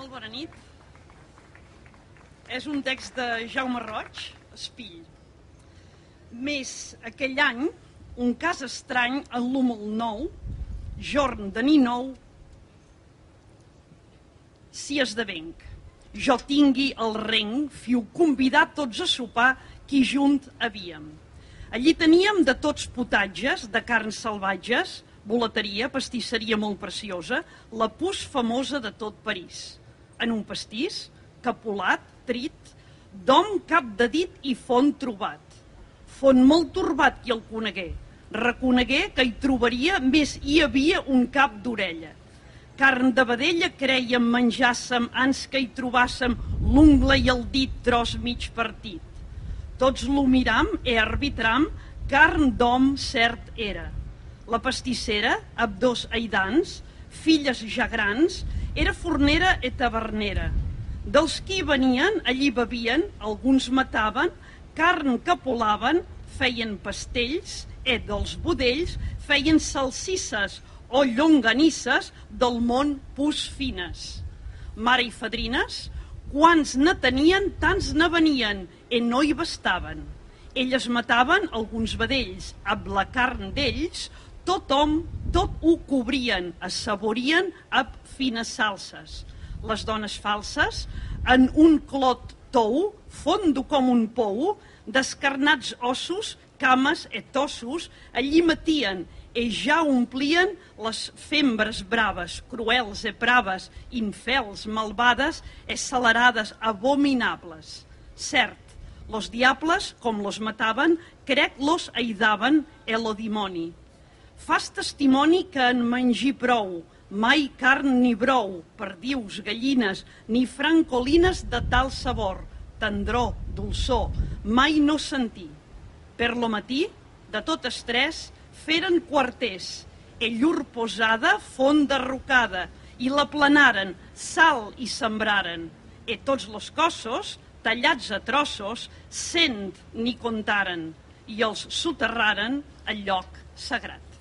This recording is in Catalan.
Molt bona nit. És un text de Jaume Roig, Espill. Més aquell any, un cas estrany en l'húmul nou, jorn de ninou, si esdevenc. Jo tingui el reng, fiu convidat tots a sopar, qui junt havíem. Allí teníem de tots potatges, de carns salvatges, volateria, pastisseria molt preciosa, la pus famosa de tot París. En un pastís, capolat, trit, d'hom cap de dit i font trobat. Font molt turbat qui el conegué. Reconegué que hi trobaria més hi havia un cap d'orella. Carn de vedella creiem menjàssem ans que hi trobàssem l'ungla i el dit tros mig partit. Tots lo miram e arbitram, carn d'hom cert era. La pastissera, amb dos aidans, filles ja grans, era fornera e tavernera. Dels qui venien, allí bevien, alguns mataven, carn capolaven, feien pastells, e dels budells feien salsisses o llonganisses del món pus fines. Mare i fadrines, quants ne tenien, tants ne venien, e no hi bastaven. Elles mataven alguns vedells, amb la carn d'ells, tothom, tot ho cobrien, assaborien amb fines salses. Les dones falses, en un clot tou, fondo com un pou, descarnats ossos, cames e tossos, allí matien, e ja omplien les fembres braves, cruels e praves, infels, malvades, e salarades, abominables. Cert, los diables, com los mataven, crec los aidaven e lo dimoni. Fas testimoni que en mengir prou, mai carn ni brou, perdius, gallines, ni francolines de tal sabor, tendror, dolçor, mai no sentir. Per lo matí, de tot estrès, feren quarters, e llur posada font derrocada, i la planaren, sal i sembraren, e tots los cossos, tallats a trossos, cent ni contaren, i els soterraren al lloc sagrat.